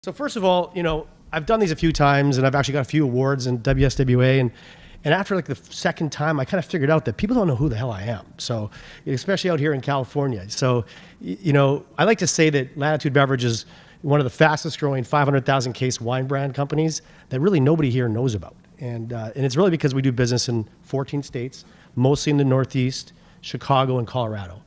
So first of all, I've done these a few times, and I've actually got a few awards in WSWA, and after like the second time, I kind of figured out that people don't know who the hell I am. So, especially out here in California. So, I like to say that Latitude Beverage is one of the fastest growing 500,000 case wine brand companies that really nobody here knows about. And it's really because we do business in 14 states, mostly in the Northeast, Chicago, and Colorado.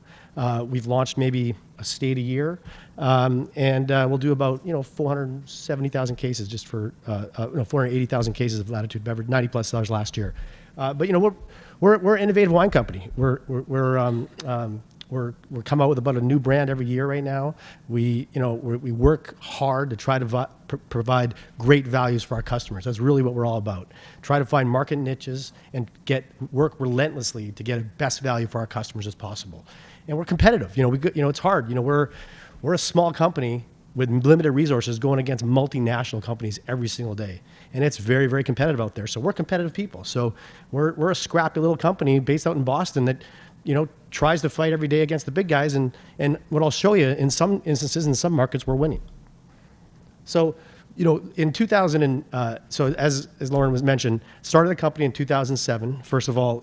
We've launched maybe a state a year, and we'll do about 470,000 cases just for 480,000 cases of Latitude Beverage, 90 plus sellers last year. But we're an innovative wine company. We're come out with about a new brand every year right now. We work hard to try to provide great values for our customers. That's really what we're all about. Try to find market niches and work relentlessly to get a best value for our customers as possible. And we're competitive. It's hard. We're a small company with limited resources going against multinational companies every single day. And it's very, very competitive out there. So we're competitive people. So we're a scrappy little company based out in Boston that, tries to fight every day against the big guys. And what I'll show you, in some instances, in some markets, we're winning. So, in 2000, so as Lauren was mentioned, started the company in 2007. First of all,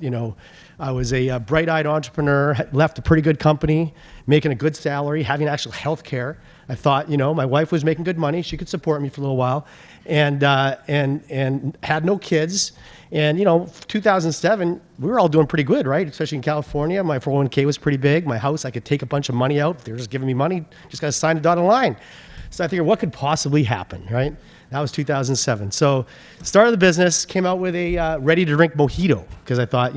I was a bright-eyed entrepreneur, left a pretty good company, making a good salary, having actual health care. I thought, my wife was making good money. She could support me for a little while, and had no kids. And, 2007, we were all doing pretty good, right? Especially in California. My 401k was pretty big. My house, I could take a bunch of money out. If they were just giving me money, just got to sign a dotted line. So I figured, what could possibly happen, right? That was 2007. So started the business, came out with a ready-to-drink mojito, because I thought,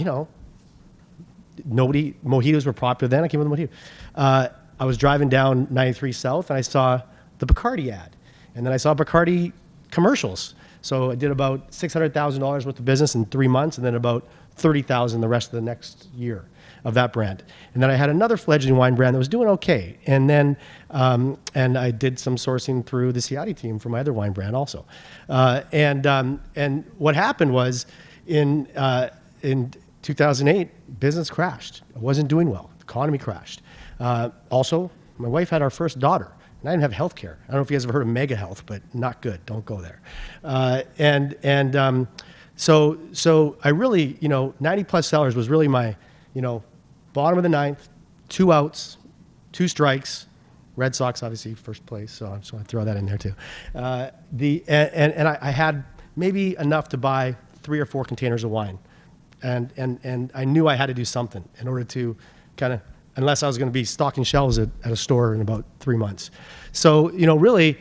mojitos were popular then. I came with a mojito. I was driving down 93 South, and I saw the Bacardi ad. And then I saw Bacardi commercials. So I did about $600,000 worth of business in 3 months, and then about $30,000 the rest of the next year of that brand. And then I had another fledgling wine brand that was doing okay. And then, and I did some sourcing through the Ciati team for my other wine brand also. And what happened was in 2008, business crashed. I wasn't doing well. The economy crashed. Also, my wife had our first daughter. And I didn't have health care. I don't know if you guys have heard of Mega Health, but not good. Don't go there. So I really, 90 plus sellers was really my, bottom of the ninth, 2 outs, 2 strikes. Red Sox, obviously, first place. So I just want to throw that in there too. I had maybe enough to buy 3 or 4 containers of wine, and I knew I had to do something in order to kind of, unless I was going to be stocking shelves at a store in about 3 months. So, really,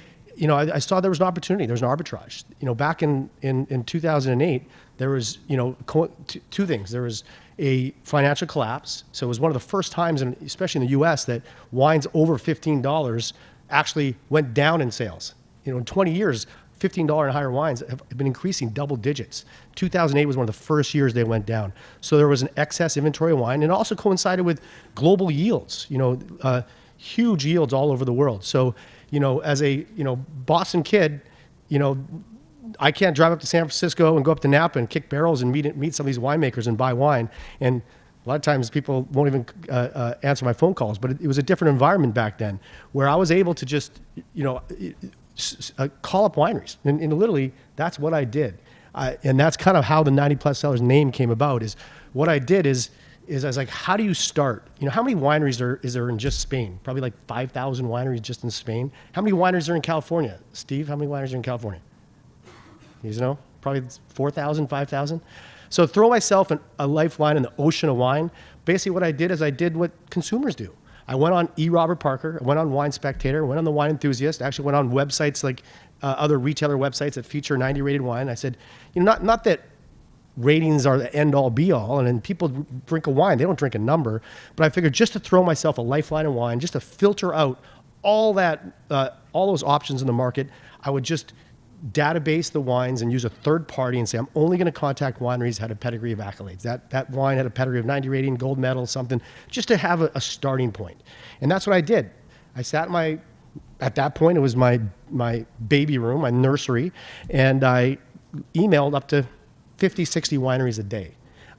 I saw there was an opportunity. There was an arbitrage. Back in 2008, there was, 2 things. There was a financial collapse. So it was one of the first times, especially in the U.S., that wines over $15 actually went down in sales. In 20 years, $15 and higher wines have been increasing double digits. 2008 was one of the first years they went down. So there was an excess inventory of wine, and it also coincided with global yields, huge yields all over the world. So, as a, Boston kid, I can't drive up to San Francisco and go up to Napa and kick barrels and meet some of these winemakers and buy wine. And a lot of times people won't even answer my phone calls, but it was a different environment back then where I was able to just, call up wineries. And literally, that's what I did. And that's kind of how the 90 Plus Sellers name came about. Is what I did is I was like, how do you start? How many wineries is there in just Spain? Probably like 5,000 wineries just in Spain. How many wineries are in California? Steve, how many wineries are in California? Probably 4,000, 5,000. So throw myself a lifeline in the ocean of wine. Basically what I did is I did what consumers do. I went on Robert Parker, I went on Wine Spectator, went on the Wine Enthusiast, I actually went on websites like other retailer websites that feature 90 rated wine. I said, not that ratings are the end all be all, and then people drink a wine, they don't drink a number, but I figured just to throw myself a lifeline in wine, just to filter out all those options in the market, I would just database the wines and use a third party and say, I'm only going to contact wineries that had a pedigree of accolades. That wine had a pedigree of 90 rating, gold medal, something, just to have a starting point. And that's what I did. I sat at that point, it was my baby room, my nursery, and I emailed up to 50, 60 wineries a day.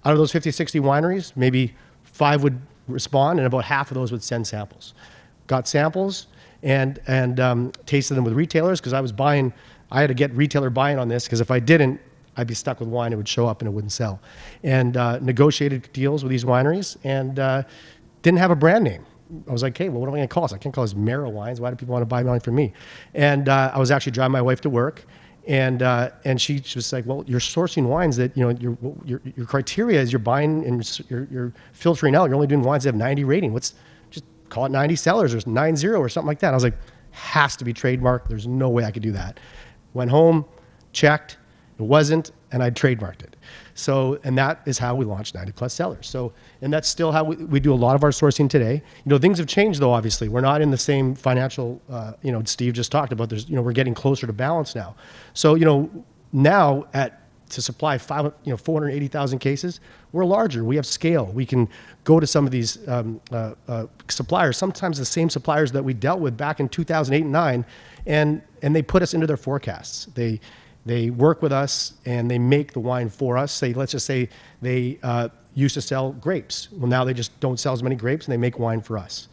Out of those 50, 60 wineries, maybe 5 would respond, and about half of those would send samples. Got samples, and tasted them with retailers because I had to get retailer buy-in on this because if I didn't, I'd be stuck with wine. It would show up and it wouldn't sell. And negotiated deals with these wineries and didn't have a brand name. I was like, hey, well, what am I going to call this? I can't call this Mehra wines. Why do people want to buy wine from me? And I was actually driving my wife to work, and she was like, well, you're sourcing wines that your criteria is you're buying and you're filtering out. You're only doing wines that have 90 rating. Just call it 90 Cellars or 90 or something like that. I was like, has to be trademarked. There's no way I could do that. Went home, checked. It wasn't, and I trademarked it. So, and that is how we launched 90 Plus Cellars. So, and that's still how we do a lot of our sourcing today. Things have changed though, obviously. We're not in the same financial, Steve just talked about, we're getting closer to balance now. So, now to supply 480,000 cases, we're larger. We have scale. We can go to some of these suppliers, sometimes the same suppliers that we dealt with back in 2008 and 9, and they put us into their forecasts. They work with us and they make the wine for us. Let's just say they used to sell grapes. Well, now they just don't sell as many grapes and they make wine for us.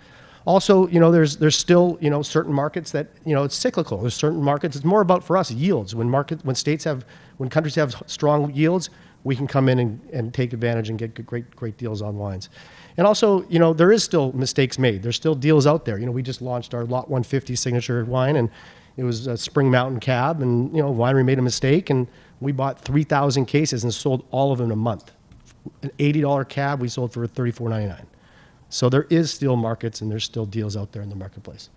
Also, there's still, certain markets that, it's cyclical. There's certain markets, it's more about for us yields. When countries have strong yields, we can come in and take advantage and get great deals on wines. And also, there is still mistakes made. There's still deals out there. We just launched our Lot 150 signature wine and it was a Spring Mountain cab, and winery made a mistake, and we bought 3,000 cases and sold all of them in a month. An $80 cab we sold for $34.99. So there is still markets, and there's still deals out there in the marketplace.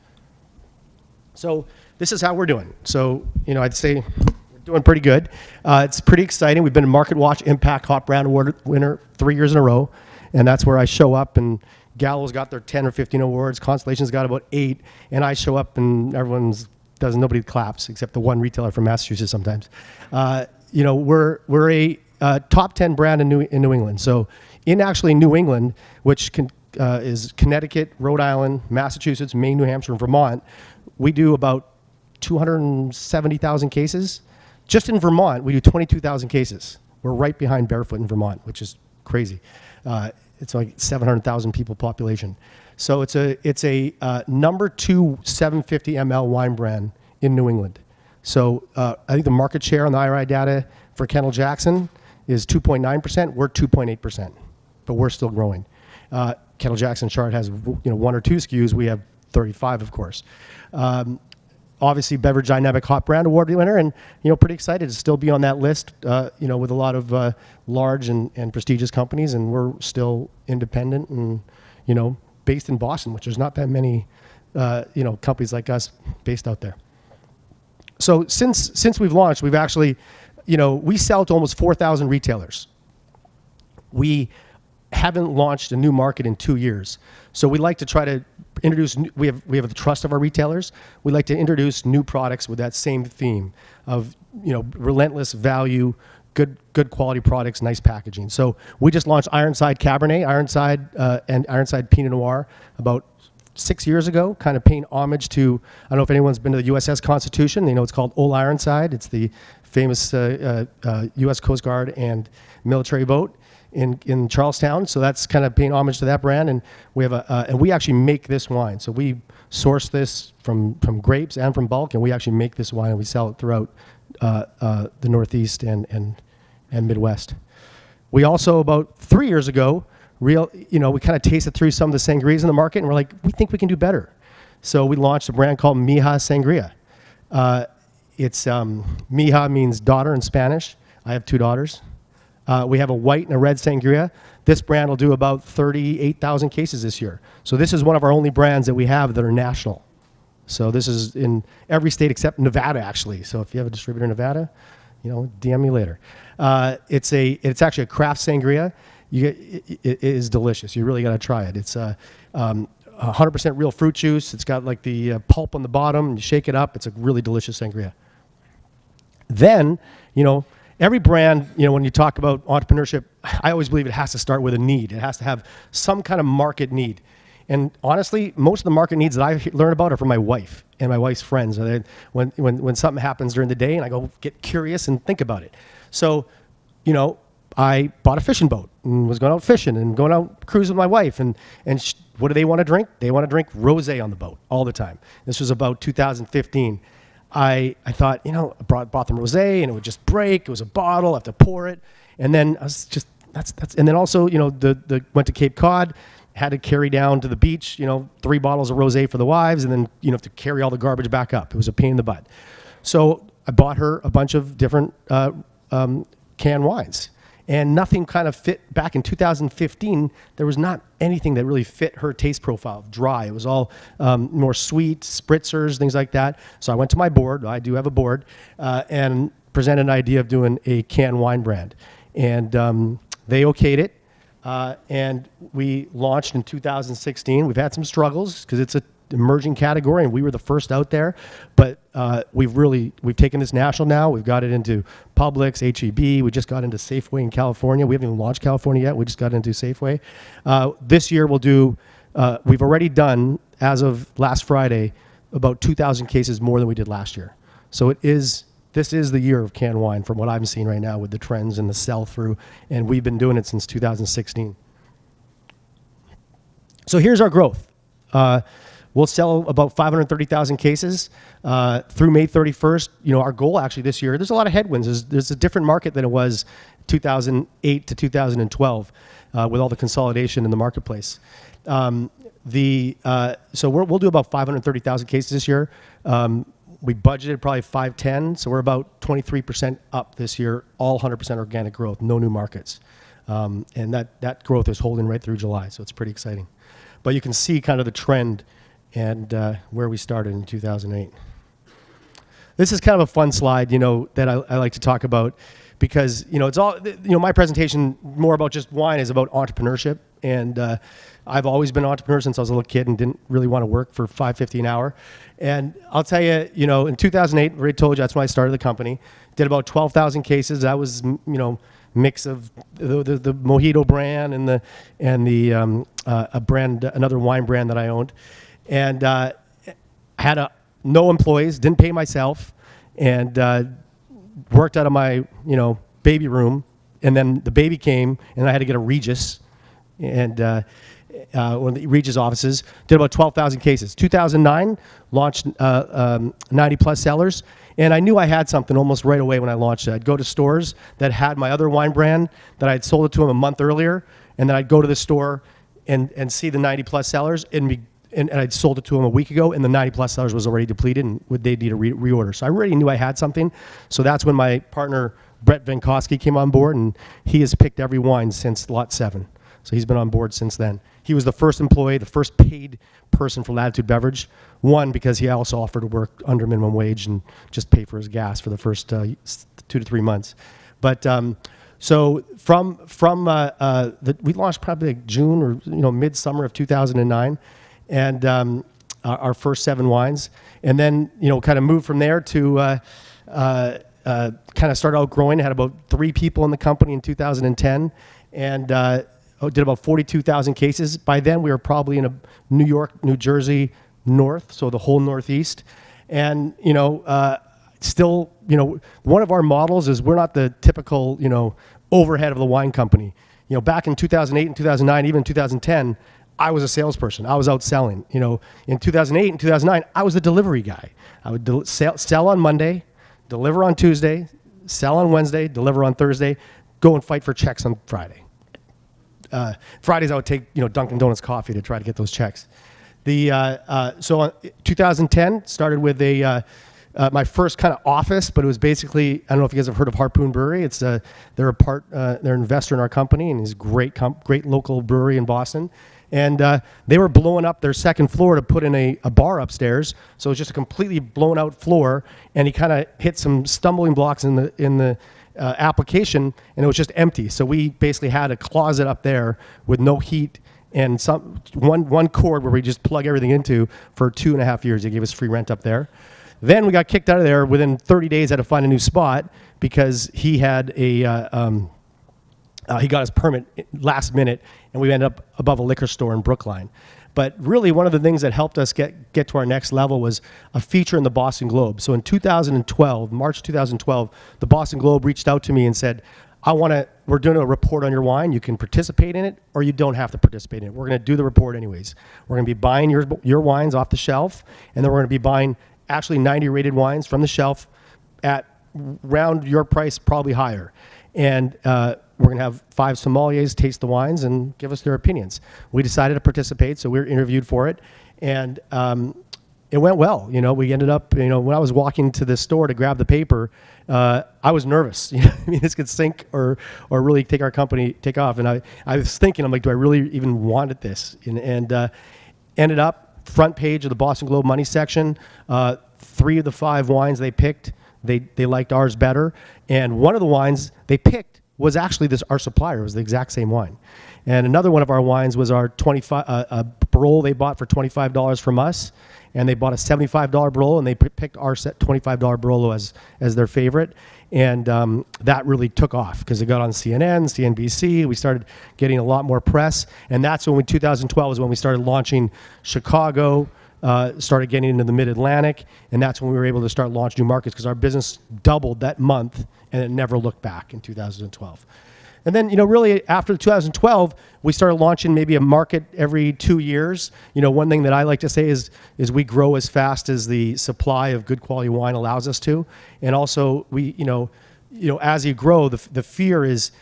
So this is how we're doing. So I'd say we're doing pretty good. It's pretty exciting. We've been a Market Watch Impact Hot Brand Award winner 3 years in a row, and that's where I show up and. Gallo's got their 10 or 15 awards. Constellation's got about 8, and I show up and nobody claps except the one retailer from Massachusetts sometimes. We're a top 10 brand in New England. So in actually New England, which is Connecticut, Rhode Island, Massachusetts, Maine, New Hampshire, and Vermont, we do about 270,000 cases. Just in Vermont, we do 22,000 cases. We're right behind Barefoot in Vermont, which is crazy. It's like 700,000 people population. So it's a number 2 750 ml wine brand in New England. So I think the market share on the IRI data for Kendall Jackson is 2.9%. We're 2.8%, but we're still growing. Kendall Jackson chart has 1 or 2 SKUs. We have 35, of course. Obviously, Beverage Dynamic Hot Brand Award winner, and pretty excited to still be on that list. With a lot of large and prestigious companies, and we're still independent and based in Boston, which there's not that many companies like us based out there. So since we've launched, we've actually we sell to almost 4,000 retailers. We haven't launched a new market in 2 years. So we like to try to introduce, we have the trust of our retailers. We like to introduce new products with that same theme of, relentless value, good quality products, nice packaging. So we just launched Ironside Cabernet, and Ironside Pinot Noir about 6 years ago, kind of paying homage to, I don't know if anyone's been to the USS Constitution, it's called Old Ironside. It's the famous US Coast Guard and military boat in Charlestown. So that's kind of paying homage to that brand. And we have and we actually make this wine. So we source this from grapes and from bulk, and we actually make this wine and we sell it throughout the Northeast and Midwest. We also, about 3 years ago, we kind of tasted through some of the sangrias in the market, and we're like, we think we can do better. So we launched a brand called Mija Sangria. Mija means daughter in Spanish. I have 2 daughters. We have a white and a red sangria. This brand will do about 38,000 cases this year. So this is one of our only brands that we have that are national. So this is in every state except Nevada, actually. So if you have a distributor in Nevada, DM me later. It's actually a craft sangria. It is delicious. You really got to try it. It's 100% real fruit juice. It's got like the pulp on the bottom. You shake it up. It's a really delicious sangria. Then, every brand, when you talk about entrepreneurship, I always believe it has to start with a need. It has to have some kind of market need. And honestly, most of the market needs that I learn about are from my wife and my wife's friends. When something happens during the day and I go get curious and think about it. So, I bought a fishing boat and was going out fishing and going out cruising with my wife. And what do they want to drink? They want to drink rosé on the boat all the time. This was about 2015. I thought, I bought them rosé and it would just break. It was a bottle, I have to pour it. And then I was just, and then also, went to Cape Cod, had to carry down to the beach, 3 bottles of rosé for the wives, and then, have to carry all the garbage back up. It was a pain in the butt. So I bought her a bunch of different canned wines. And nothing kind of fit. Back in 2015, there was not anything that really fit her taste profile, dry. It was all more sweet, spritzers, things like that. So I went to my board, I do have a board, and presented an idea of doing a canned wine brand. And they okayed it, and we launched in 2016. We've had some struggles because it's an emerging category, and we were the first out there. But we've taken this national now. We've got it into Publix, H-E-B. We just got into Safeway in California. We haven't even launched California yet. We just got into Safeway. This year we'll do. We've already done, as of last Friday, about 2,000 cases more than we did last year. So this is the year of canned wine from what I'm seeing right now with the trends and the sell-through, and we've been doing it since 2016. So here's our growth. We'll sell about 530,000 cases through May 31st. Our goal actually this year, there's a lot of headwinds. There's a different market than it was 2008 to 2012 with all the consolidation in the marketplace. So we'll do about 530,000 cases this year. We budgeted probably 510, so we're about 23% up this year, all 100% organic growth, no new markets. And that growth is holding right through July, so it's pretty exciting. But you can see kind of the trend and where we started in 2008. This is kind of a fun slide, that I like to talk about because, it's all, my presentation more about just wine is about entrepreneurship. And I've always been an entrepreneur since I was a little kid and didn't really want to work for $5.50 an hour. And I'll tell you, in 2008, I already told you that's when I started the company. Did about 12,000 cases. That was, mix of the Mojito brand and a brand, another wine brand that I owned. And had no employees, didn't pay myself, and worked out of my, baby room. And then the baby came, and I had to get a Regis. And one of the Regis offices, did about 12,000 cases. 2009, launched 90 plus Cellars, and I knew I had something almost right away when I launched it. I'd go to stores that had my other wine brand that I'd sold it to them a month earlier, and then I'd go to the store and see the 90 plus Cellars, and I'd sold it to them a week ago, and the 90 plus Cellars was already depleted, and they'd need a reorder. So I already knew I had something. So that's when my partner, Brett Venkowski, came on board, and he has picked every wine since Lot 7. So he's been on board since then. He was the first employee, the first paid person for Latitude Beverage. One, because he also offered to work under minimum wage and just pay for his gas for the first 2 to 3 months. But so we launched probably like June or midsummer of 2009, and our first 7 wines, and then kind of moved from there to kind of started out growing. Had about 3 people in the company in 2010, and did about 42,000 cases. By then, we were probably in New York, New Jersey, North, so the whole Northeast. And, still, one of our models is we're not the typical, overhead of the wine company. Back in 2008 and 2009, even 2010, I was a salesperson. I was out selling. In 2008 and 2009, I was the delivery guy. I would sell on Monday, deliver on Tuesday, sell on Wednesday, deliver on Thursday, go and fight for checks on Friday. Fridays I would take Dunkin' Donuts coffee to try to get those checks. So 2010 started with my first kind of office, but it was basically, I don't know if you guys have heard of Harpoon Brewery. They're an investor in our company, and it's a great local brewery in Boston. And they were blowing up their second floor to put in a bar upstairs. So it was just a completely blown out floor, and he kind of hit some stumbling blocks in the application, and it was just empty. So we basically had a closet up there with no heat and one cord where we just plug everything into for 2.5 years. They gave us free rent up there. Then we got kicked out of there. Within 30 days, I had to find a new spot because he had he got his permit last minute, and we ended up above a liquor store in Brookline. But really, one of the things that helped us get to our next level was a feature in the Boston Globe. So in 2012, March 2012, the Boston Globe reached out to me and said, we're doing a report on your wine. You can participate in it or you don't have to participate in it. We're going to do the report anyways. We're going to be buying your wines off the shelf, and then we're going to be buying actually 90 rated wines from the shelf at round your price, probably higher. And we're going to have 5 sommeliers taste the wines and give us their opinions. We decided to participate, so we were interviewed for it. And it went well. We ended up, when I was walking to the store to grab the paper, I was nervous. This could sink or really take our company, take off. And I was thinking, I'm like, do I really even want this? And ended up front page of the Boston Globe Money section. 3 of the 5 wines they picked, they liked ours better. And one of the wines they picked was actually our supplier. It was the exact same wine. And another one of our wines was our Barolo they bought for $25 from us. And they bought a $75 Barolo, and they picked our $25 Barolo as their favorite. And that really took off because it got on CNN, CNBC. We started getting a lot more press. And that's when 2012 is when we started launching Chicago, started getting into the Mid-Atlantic. And that's when we were able to start launching new markets because our business doubled that month, and it never looked back in 2012. And then, really after 2012, we started launching maybe a market every 2 years. One thing that I like to say is we grow as fast as the supply of good quality wine allows us to. And also we, as you grow, the fear is,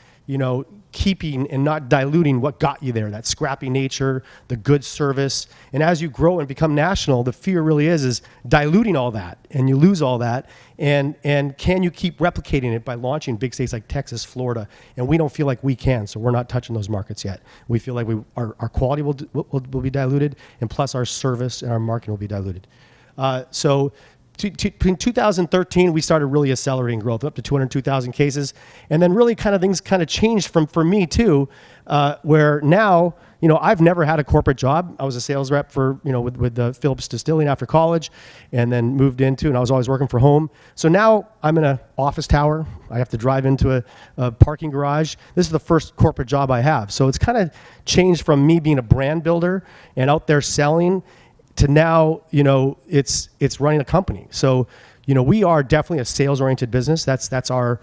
keeping and not diluting what got you there, that scrappy nature, the good service. And as you grow and become national, the fear really is diluting all that, and you lose all that. And can you keep replicating it by launching big states like Texas, Florida? And we don't feel like we can, so we're not touching those markets yet. We feel like our quality will be diluted, and plus our service and our marketing will be diluted. In 2013, we started really accelerating growth up to 202,000 cases. And then really things changed for me too, where now, I've never had a corporate job. I was a sales rep for, with the Phillips Distilling after college, and then moved into, and I was always working from home. So now I'm in an office tower. I have to drive into a parking garage. This is the first corporate job I have. So it's changed from me being a brand builder and out there selling to now, it's running a company. So, we are definitely a sales-oriented business. That's our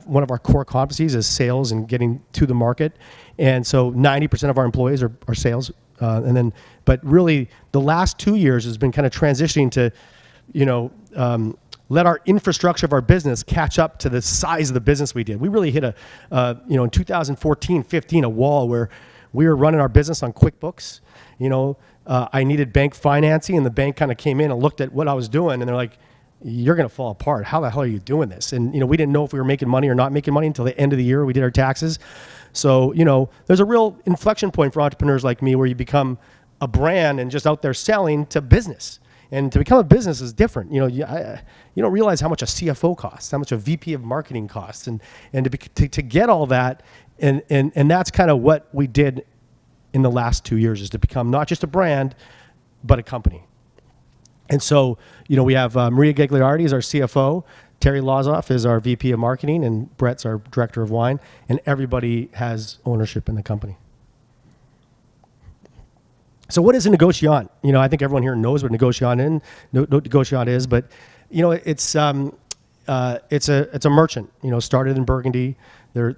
one of our core competencies is sales and getting to the market. And so 90% of our employees are sales. But really the last 2 years has been transitioning to, let our infrastructure of our business catch up to the size of the business we did. We really hit in 2014, 15, a wall where we were running our business on QuickBooks. I needed bank financing, and the bank came in and looked at what I was doing, and they're like, you're going to fall apart. How the hell are you doing this? And, we didn't know if we were making money or not making money until the end of the year we did our taxes. So, there's a real inflection point for entrepreneurs like me where you become a brand and just out there selling to business. And to become a business is different. You don't realize how much a CFO costs, how much a VP of marketing costs. And to get all that, and that's what we did in the last 2 years, is to become not just a brand, but a company. And so, we have Maria Gagliardi is our CFO, Terry Lozoff is our VP of marketing, and Brett's our director of wine, and everybody has ownership in the company. So what is a negociant? I think everyone here knows what negociant is, but it's a merchant. Started in Burgundy. They're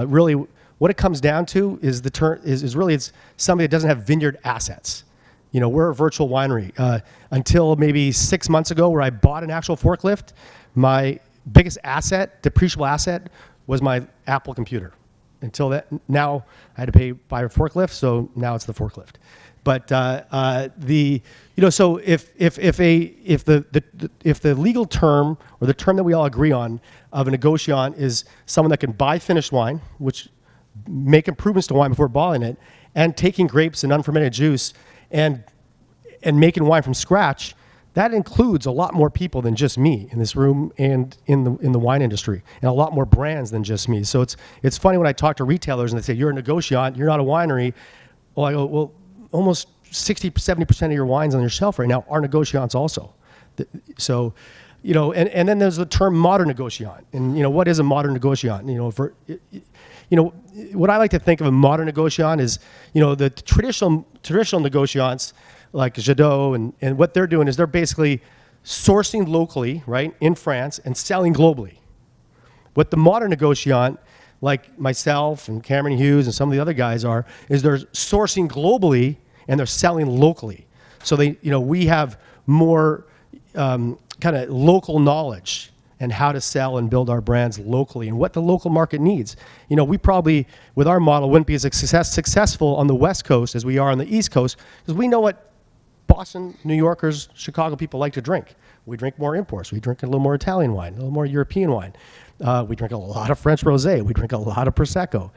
really what it comes down to is it's somebody that doesn't have vineyard assets. We're a virtual winery. Until maybe 6 months ago, where I bought an actual forklift, my biggest asset, depreciable asset, was my Apple computer. Until that, now I had to buy a forklift, so now it's the forklift. But so if the legal term or the term that we all agree on of a negociant is someone that can buy finished wine, which make improvements to wine before bottling it, and taking grapes and unfermented juice and making wine from scratch, that includes a lot more people than just me in this room and in the wine industry, and a lot more brands than just me. So it's funny when I talk to retailers and they say, you're a negociant, you're not a winery. Well, I go, well, almost 60-70% of your wines on your shelf right now are negociants also. So, and then there's the term modern negociant. And, what is a modern negociant? What I like to think of a modern negociant is, the traditional negociants like Jadot and what they're doing is they're basically sourcing locally, right, in France and selling globally. What the modern negociant, like myself and Cameron Hughes and some of the other guys are, is they're sourcing globally and they're selling locally. So we have more kind of local knowledge and how to sell and build our brands locally and what the local market needs. We probably, with our model, wouldn't be as successful on the West Coast as we are on the East Coast, because we know what Boston, New Yorkers, Chicago people like to drink. We drink more imports. We drink a little more Italian wine, a little more European wine. We drink a lot of French rosé. We drink a lot of Prosecco.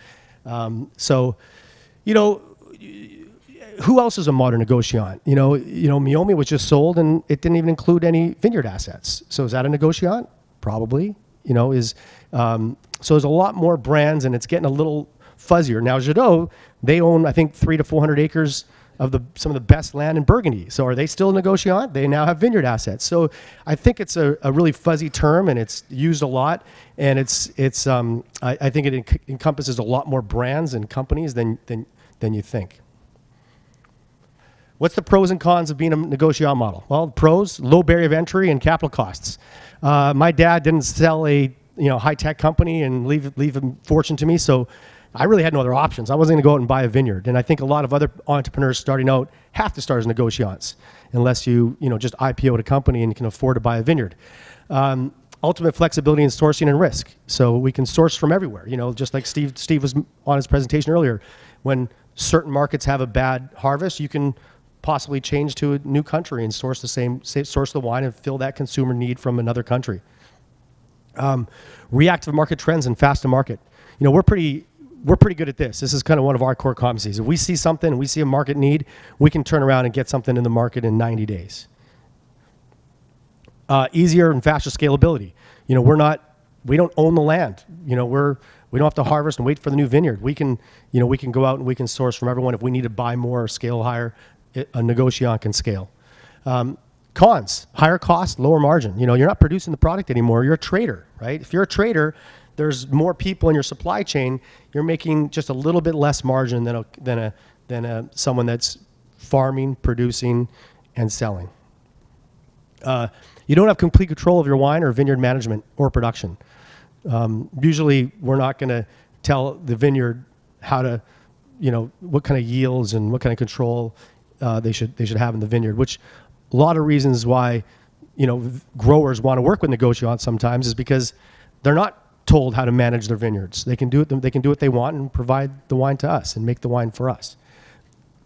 Who else is a modern negociant? Meiomi was just sold and it didn't even include any vineyard assets. So is that a negociant? Probably. So there's a lot more brands and it's getting a little fuzzier. Now Jadot, they own I think 300 to 400 acres of some of the best land in Burgundy. So are they still a negociant? They now have vineyard assets. So I think it's a really fuzzy term and it's used a lot. And I think it encompasses a lot more brands and companies than you think. What's the pros and cons of being a negociant model? Well, the pros, low barrier of entry and capital costs. My dad didn't sell a high-tech company and leave a fortune to me, so I really had no other options. I wasn't going to go out and buy a vineyard. And I think a lot of other entrepreneurs starting out have to start as negociants unless you just IPO'd a company and you can afford to buy a vineyard. Ultimate flexibility in sourcing and risk. So we can source from everywhere. Just like Steve was on his presentation earlier. When certain markets have a bad harvest, you can possibly change to a new country and source the wine and fill that consumer need from another country. Reactive market trends and fast to market. We're pretty good at this. This is kind of one of our core competencies. If we see something, we see a market need, we can turn around and get something in the market in 90 days. Easier and faster scalability. We don't own the land. We don't have to harvest and wait for the new vineyard. We can go out and we can source from everyone. If we need to buy more or scale higher, a negociant can scale. Cons, higher cost, lower margin. You're not producing the product anymore. You're a trader, right? If you're a trader, there's more people in your supply chain. You're making just a little bit less margin than someone that's farming, producing, and selling. You don't have complete control of your wine or vineyard management or production. Usually, we're not going to tell the vineyard how to, what kind of yields and what kind of control they should have in the vineyard. Which a lot of reasons why, growers want to work with negociants sometimes is because they're not told how to manage their vineyards. They can do it. They can do what they want and provide the wine to us and make the wine for us.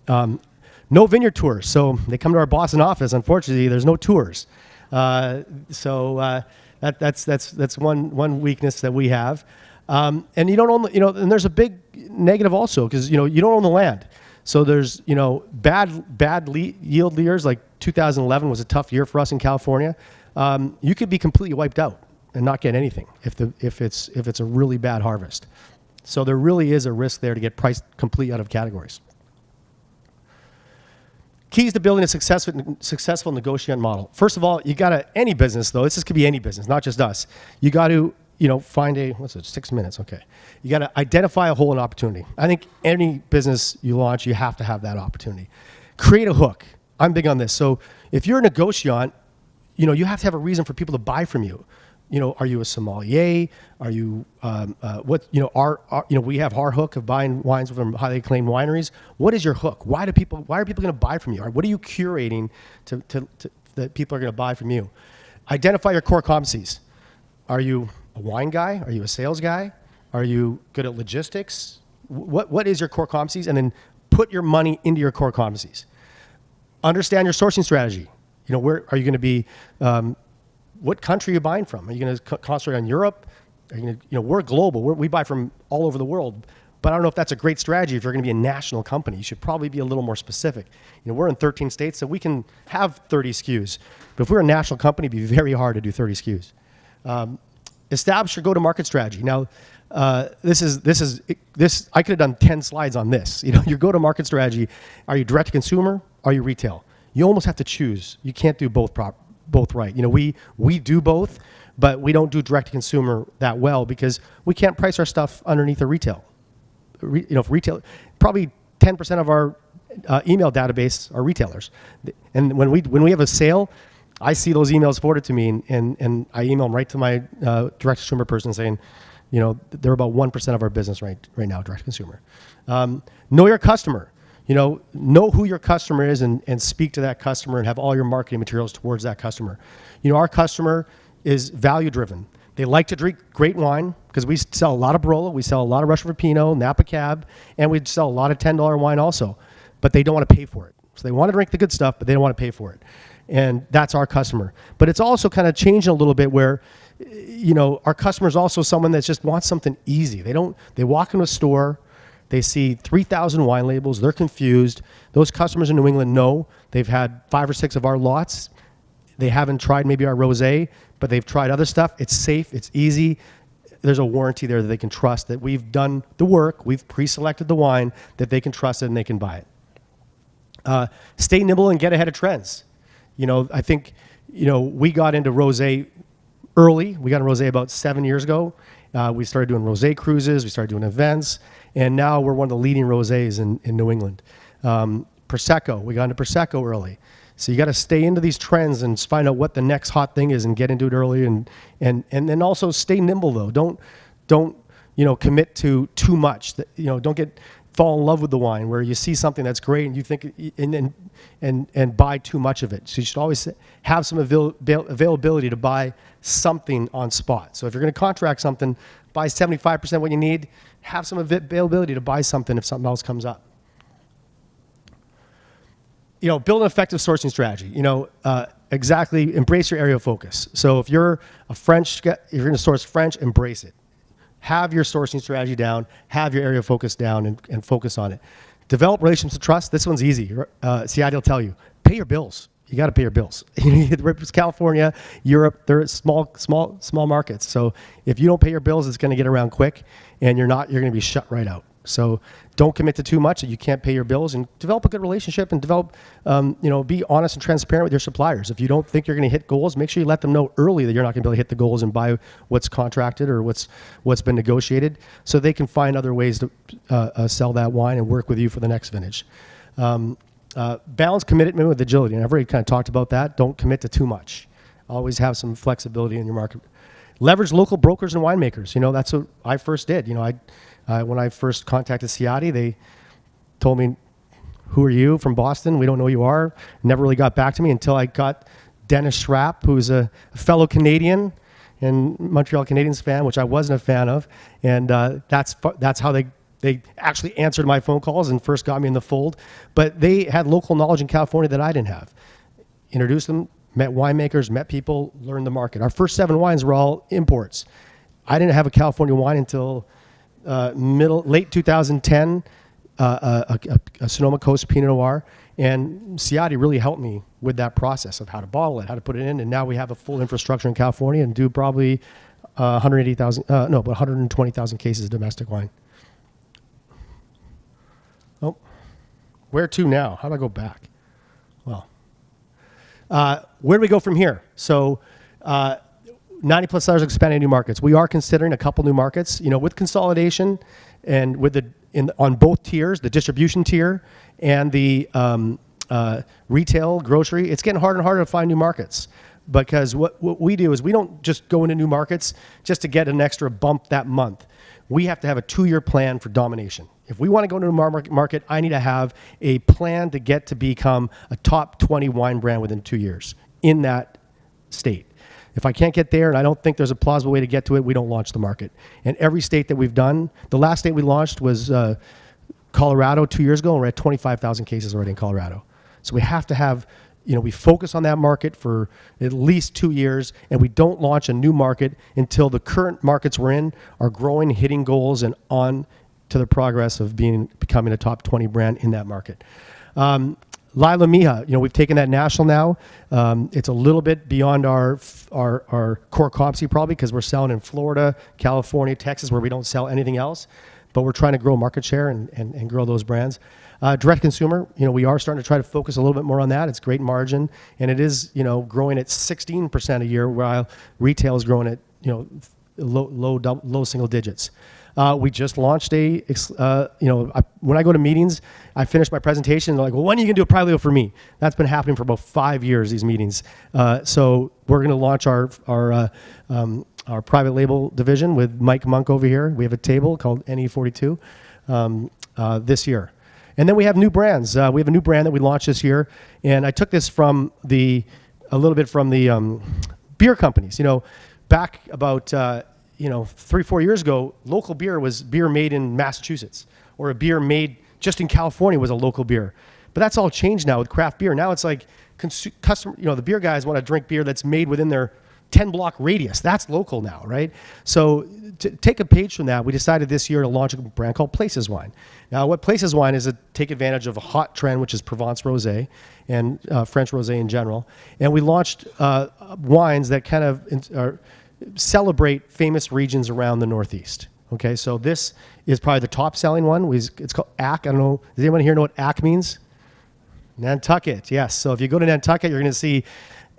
No vineyard tours. So they come to our Boston office. Unfortunately, there's no tours. That's one weakness that we have. And you don't own, and there's a big negative also because, you don't own the land. So there's, bad yield years, like 2011 was a tough year for us in California. You could be completely wiped out and not get anything if it's a really bad harvest. So there really is a risk there to get priced completely out of categories. Keys to building a successful negociant model. First of all, any business though, this could be any business, not just us. You got to, find 6 minutes, okay. You got to identify a hole in opportunity. I think any business you launch, you have to have that opportunity. Create a hook. I'm big on this. So if you're a negociant, you have to have a reason for people to buy from you. Are you a sommelier? Are you we have our hook of buying wines from highly acclaimed wineries. What is your hook? Why are people going to buy from you? What are you curating to that people are going to buy from you? Identify your core competencies. Are you a wine guy? Are you a sales guy? Are you good at logistics? What is your core competencies? And then put your money into your core competencies. Understand your sourcing strategy. Where are you going to be? What country are you buying from? Are you going to concentrate on Europe? Are you going to, we're global. We buy from all over the world. But I don't know if that's a great strategy if you're going to be a national company. You should probably be a little more specific. We're in 13 states, so we can have 30 SKUs. But if we're a national company, it'd be very hard to do 30 SKUs. Establish your go-to-market strategy. Now, this. I could have done 10 slides on this. Your go-to-market strategy. Are you direct-to-consumer? Are you retail? You almost have to choose. You can't do both right. We do both, but we don't do direct-to-consumer that well because we can't price our stuff underneath a retail. Retail, probably 10% of our email database are retailers. And when we have a sale, I see those emails forwarded to me and I email them right to my direct-to-consumer person saying, You know, they're about 1% of our business right now, direct consumer. Know your customer. You know who your customer is and speak to that customer and have all your marketing materials towards that customer. You know, our customer is value driven. They like to drink great wine because we sell a lot of Barolo, we sell a lot of Russian Pinot, Napa Cab, and we sell a lot of $10 wine also. But they don't want to pay for it. So they want to drink the good stuff, but they don't want to pay for it. And that's our customer. But it's also kind of changing a little bit where, you know, our customer is also someone that just wants something easy. They walk into a store, they see 3,000 wine labels, they're confused. Those customers in New England know they've had 5 or 6 of our lots. They haven't tried maybe our rosé, but they've tried other stuff. It's safe, it's easy. There's a warranty there that they can trust that we've done the work, we've pre-selected the wine, that they can trust it and they can buy it. Stay nimble and get ahead of trends. You know, I think, you know, we got into rosé early. We got into rosé about 7 years ago. We started doing rosé cruises, we started doing events, and now we're one of the leading rosés in New England. Prosecco, we got into Prosecco early. So you got to stay into these trends and find out what the next hot thing is and get into it early, and then also stay nimble though. Don't you know, commit to too much. You know, don't fall in love with the wine where you see something that's great and you think and buy too much of it. So you should always have some availability to buy something on spot. So if you're going to contract something, buy 75% what you need. Have some availability to buy something if something else comes up. You know, build an effective sourcing strategy. You know, exactly, embrace your area of focus. So if you're going to source French, embrace it. Have your sourcing strategy down, have your area of focus down, and focus on it. Develop relationships of trust. This one's easy. Seattle will tell you, pay your bills. You got to pay your bills. It's California, Europe, they're small markets. So if you don't pay your bills, it's going to get around quick, and you're going to be shut right out. So don't commit to too much that you can't pay your bills, and develop a good relationship and develop, you know, be honest and transparent with your suppliers. If you don't think you're going to hit goals, make sure you let them know early that you're not going to be able to hit the goals and buy what's contracted or what's been negotiated, so they can find other ways to sell that wine and work with you for the next vintage. Balance commitment with agility, and I've already kind of talked about that. Don't commit to too much. Always have some flexibility in your market. Leverage local brokers and winemakers. You know, that's what I first did. You know, when I first contacted Ciati, they told me, "Who are you from Boston? We don't know who you are." Never really got back to me until I got Dennis Schrapp, who's a fellow Canadian and Montreal Canadiens fan, which I wasn't a fan of, and that's how they actually answered my phone calls and first got me in the fold. But they had local knowledge in California that I didn't have. Introduced them, met winemakers, met people, learned the market. Our first 7 wines were all imports. I didn't have a California wine until late 2010, a Sonoma Coast Pinot Noir, and Ciati really helped me with that process of how to bottle it, how to put it in, and now we have a full infrastructure in California and do probably 120,000 cases of domestic wine. Oh, where to now? How do I go back? Well, where do we go from here? So 90 plus Cellars expanding new markets. We are considering a couple new markets, you know, with consolidation and with on both tiers, the distribution tier and the retail grocery. It's getting harder and harder to find new markets, because what we do is we don't just go into new markets just to get an extra bump that month. We have to have a 2-year plan for domination. If we want to go into a market, I need to have a plan to get to become a top 20 wine brand within 2 years in that state. If I can't get there and I don't think there's a plausible way to get to it, we don't launch the market. And every state that we've done, the last state we launched was Colorado 2 years ago, and we're at 25,000 cases already in Colorado. So we have to have, you know, we focus on that market for at least 2 years, and we don't launch a new market until the current markets we're in are growing, hitting goals, and on to the progress of becoming a top 20 brand in that market. Lila Mija, you know, we've taken that national now. It's a little bit beyond our core competency probably, because we're selling in Florida, California, Texas, where we don't sell anything else. But we're trying to grow market share and grow those brands. Direct consumer, you know, we are starting to try to focus a little bit more on that. It's great margin, and it is, you know, growing at 16% a year, while retail is growing at, you know, low single digits. We just launched when I go to meetings, I finish my presentation. They're like, well, when are you going to do a private label for me? That's been happening for about 5 years, these meetings. So we're going to launch our private label division with Mike Monk over here. We have a table called NE42 this year. And then we have new brands. We have a new brand that we launched this year. And I took this a little bit from the beer companies. Back about 3-4 years ago, local beer was beer made in Massachusetts, or a beer made just in California was a local beer. But that's all changed now with craft beer. Now it's like the beer guys want to drink beer that's made within their 10-block radius. That's local now, right? So to take a page from that, we decided this year to launch a brand called Places Wine. Now, what Places Wine is to take advantage of a hot trend, which is Provence Rosé and French Rosé in general. And we launched wines that kind of celebrate famous regions around the Northeast. Okay, so this is probably the top-selling one. It's called AC. I don't know. Does anyone here know what AC means? Nantucket, yes. So if you go to Nantucket, you're going to see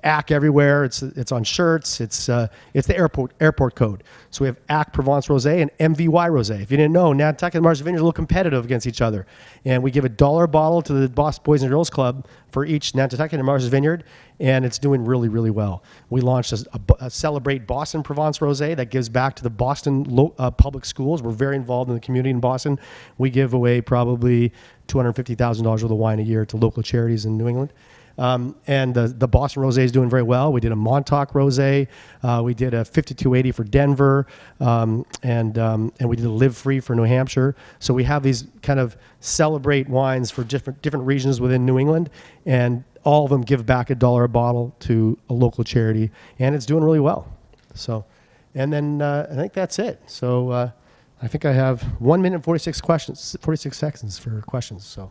AC everywhere. It's on shirts. It's the airport code. So we have AC Provence Rosé and MVY Rosé. If you didn't know, Nantucket and Marshall Vineyards are a little competitive against each other, and we give $1 a bottle to the Boys and Girls Club for each Nantucket and Marshall Vineyard, and it's doing really, really well. We launched a Celebrate Boston Provence Rosé that gives back to the Boston public schools. We're very involved in the community in Boston. We give away probably $250,000 worth of wine a year to local charities in New England. And the Boston Rosé is doing very well. We did a Montauk Rosé. We did a 5280 for Denver, and we did a Live Free for New Hampshire. So we have these kind of celebrate wines for different regions within New England, and all of them give back $1 a bottle to a local charity, and it's doing really well. So, and then I think that's it. So I think I have 1 minute and 46 seconds for questions. So.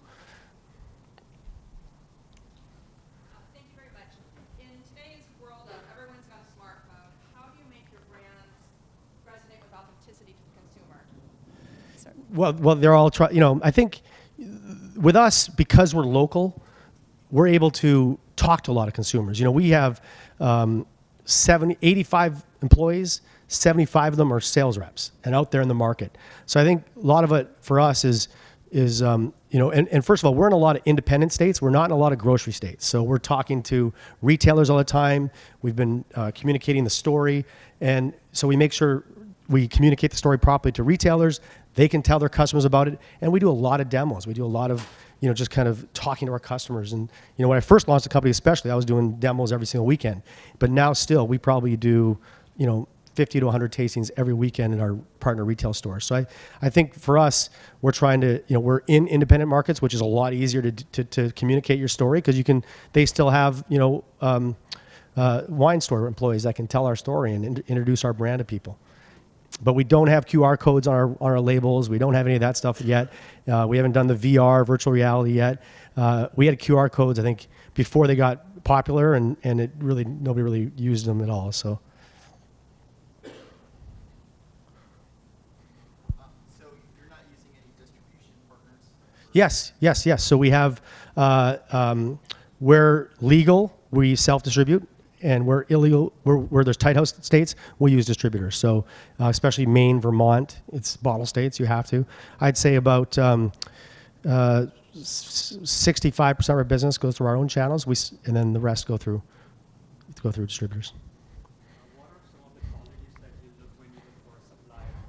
Well, they're all I think with us, because we're local, we're able to talk to a lot of consumers. We have 85 employees, 75 of them are sales reps and out there in the market. So I think a lot of it for us is and first of all, we're in a lot of independent states. We're not in a lot of grocery states. So we're talking to retailers all the time. We've been communicating the story. And so we make sure we communicate the story properly to retailers. They can tell their customers about it. And we do a lot of demos. We do a lot of, just kind of talking to our customers. And, when I first launched the company especially, I was doing demos every single weekend. But now still, we probably do, 50 to 100 tastings every weekend in our partner retail stores. So I think for us, we're trying to, we're in independent markets, which is a lot easier to communicate your story, because they still have, wine store employees that can tell our story and introduce our brand to people. But we don't have QR codes on our labels. We don't have any of that stuff yet. We haven't done the VR, virtual reality yet. We had QR codes, I think, before they got popular, and nobody really used them at all. So. So you're not using any distribution partners? Yes. So we have, where legal, we self-distribute. And where illegal, where there's tight house states, we use distributors. So especially Maine, Vermont, it's bottle states, you have to. I'd say about 65% of our business goes through our own channels, and then the rest go through distributors. What are some of the qualities that you look when you look for a supplier?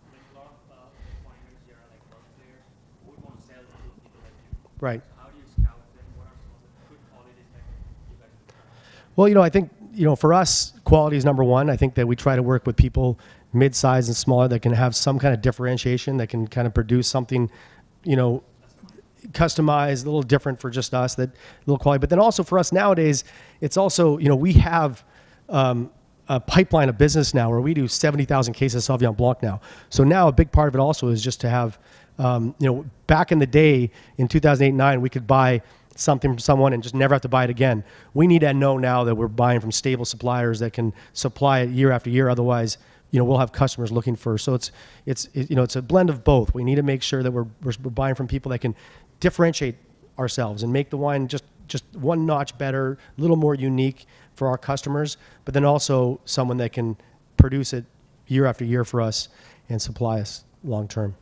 Because a lot of wineries here are like work players who would want to sell to people like you. Right. So how do you scout them? What are some of the good qualities that you guys look for? Well, I think, for us, quality is number one. I think that we try to work with people mid-size and smaller that can have some kind of differentiation, that can kind of produce something, customized, a little different for just us, that little quality. But then also for us nowadays, it's also, we have a pipeline of business now where we do 70,000 cases of Sauvignon Blanc now. So now a big part of it also is just to have, back in the day in 2008-9, we could buy something from someone and just never have to buy it again. We need to know now that we're buying from stable suppliers that can supply it year after year. Otherwise, we'll have customers looking for. So it's a blend of both. We need to make sure that we're buying from people that can differentiate ourselves and make the wine just one notch better, a little more unique for our customers, but then also someone that can produce it year after year for us and supply us long term.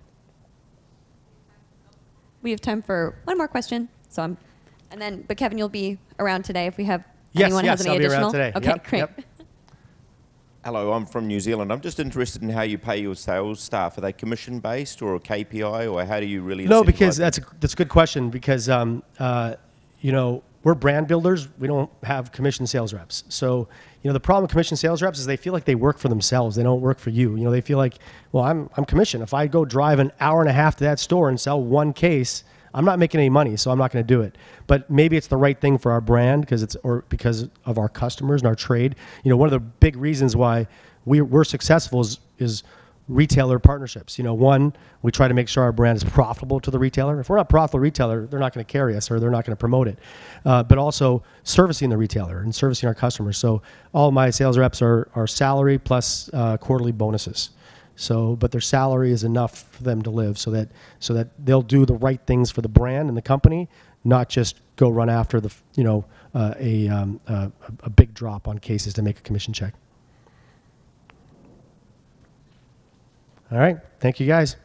We have time for one more question. But Kevin, you'll be around today if we have Yes, anyone yes, has any I'll be additional. around today. Okay, Yep, great. yep. Hello, I'm from New Zealand. I'm just interested in how you pay your sales staff. Are they commission based or a KPI, or how do you really? No, incentivize because them? that's a good question because we're brand builders. We don't have commission sales reps. So the problem with commission sales reps is they feel like they work for themselves. They don't work for you. They feel like, well, I'm commissioned. If I go drive an hour and a half to that store and sell one case, I'm not making any money, so I'm not going to do it. But maybe it's the right thing for our brand because of our customers and our trade. One of the big reasons why we're successful is retailer partnerships. One, we try to make sure our brand is profitable to the retailer. If we're not a profitable retailer, they're not going to carry us or they're not going to promote it. But also servicing the retailer and servicing our customers. So all my sales reps are salary plus quarterly bonuses. But their salary is enough for them to live, so that they'll do the right things for the brand and the company, not just go run after a big drop on cases to make a commission check. All right, thank you guys.